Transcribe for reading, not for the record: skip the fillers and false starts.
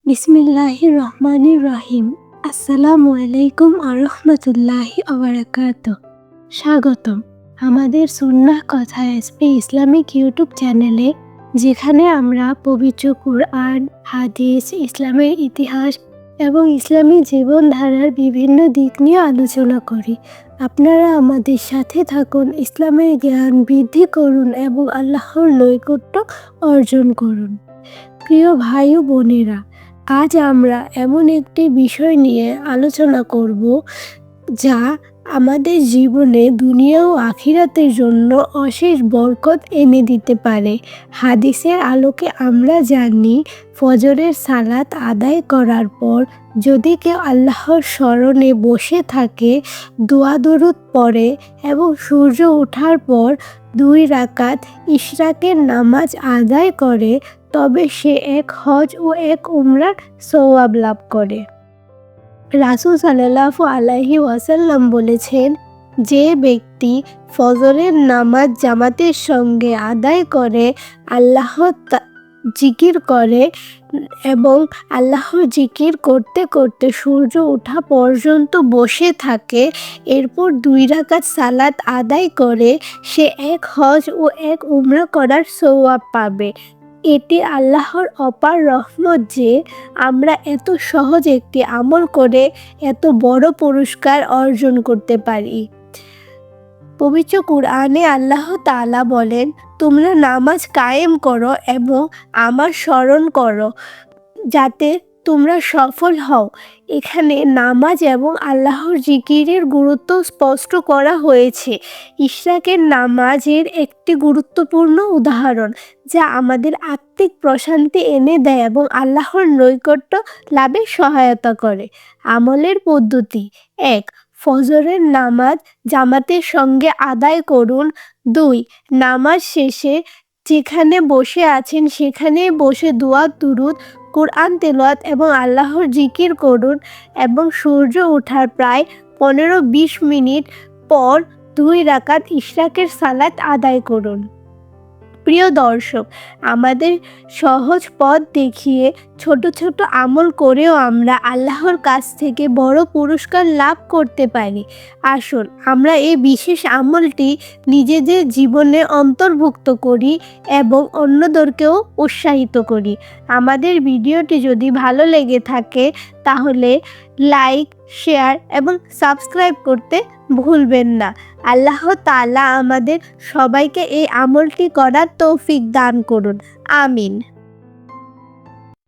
বিসমিল্লাহির রহমানির রহিম। আসসালামু আলাইকুম আরহামতুল্লাহি ওবারাকাতুহ। স্বাগতম আমাদের সুন্নাহ কথা এসপি ইসলামিক ইউটিউব চ্যানেলে, যেখানে আমরা পবিত্র কুরআন, হাদিস, ইসলামের ইতিহাস এবং ইসলামী জীবনধারার বিভিন্ন দিক নিয়ে আলোচনা করি। আপনারা আমাদের সাথে থাকুন, ইসলামের জ্ঞান বৃদ্ধি করুন এবং আল্লাহর নৈকট্য অর্জন করুন। প্রিয় ভাই ও বোনেরা, আজ আমরা এমন একটি বিষয় নিয়ে আলোচনা করব যা আমাদের জীবনে দুনিয়া ও আখিরাতের জন্য অশেষ বরকত এনে দিতে পারে। হাদিসের আলোকে আমরা জানি, ফজরের সালাত আদায় করার পর যদি কেউ আল্লাহর স্মরণে বসে থাকে, দোয়া দরুদ পড়ে এবং সূর্য ওঠার পর 2 রাকাত ইশরাকের নামাজ আদায় করে, তবে সে এক হজ ও এক উমরার সওয়াব লাভ করে। রাসূল সাল্লাল্লাহু আলাইহি ওয়াসাল্লাম বলেছেন, যে ব্যক্তি ফজরের নামাজ জামাতের সঙ্গে আদায় করে, আল্লাহর জিকির করে এবং আল্লাহর জিকির করতে করতে সূর্য ওঠা পর্যন্ত বসে থাকে, এরপর 2 রাকাত সালাত আদায় করে, সে এক হজ ও এক উমরা করার সওয়াব পাবে। এটি আল্লাহর অপার রহমত যে আমরা এত সহজ একটি আমল করে এত বড় পুরস্কার অর্জন করতে পারি। পবিত্র কুরআনে আল্লাহ তাআলা বলেন, তোমরা নামাজ কায়েম করো এবং আমার স্মরণ করো যাতে তোমরা সফল হও। এখানে নামাজ এবং আল্লাহর জিকিরের গুরুত্ব স্পষ্ট করা হয়েছে। ইশরাকের নামাজের একটি গুরুত্বপূর্ণ উদাহরণ, যা আমাদের আত্মিক প্রশান্তি এনে দেয় এবং আল্লাহর নৈকট্য লাভে সহায়তা করে। আমলের পদ্ধতি: 1. ফজরের নামাজ জামাতের সঙ্গে আদায় করুন। 2. নামাজ শেষে যেখানে বসে আছেন সেখানেই বসে দোয়া দুরুদ, কুরআন তেলাওয়াত এবং আল্লাহর জিকির করুন এবং সূর্য ওঠার প্রায় 15-20 মিনিট পর 2 রাকাত ইশরাকের সালাত আদায় করুন। প্রিয় দর্শক, আমাদের সহজ পথ দেখিয়ে ছোট ছোট আমল করেও আমরা আল্লাহর কাছ থেকে বড় পুরস্কার লাভ করতে পারি। আসুন আমরা এই বিশেষ আমলটি নিজেদের জীবনে অন্তর্ভুক্ত করি এবং অন্যদেরকেও উৎসাহিত করি। আমাদের ভিডিওটি যদি ভালো লেগে থাকে তাহলে লাইক, শেয়ার এবং সাবস্ক্রাইব করতে ভুলবেন না। আল্লাহ তাআলা আমাদের সবাইকে এই আমলটি করার তৌফিক দান করুন। আমিন।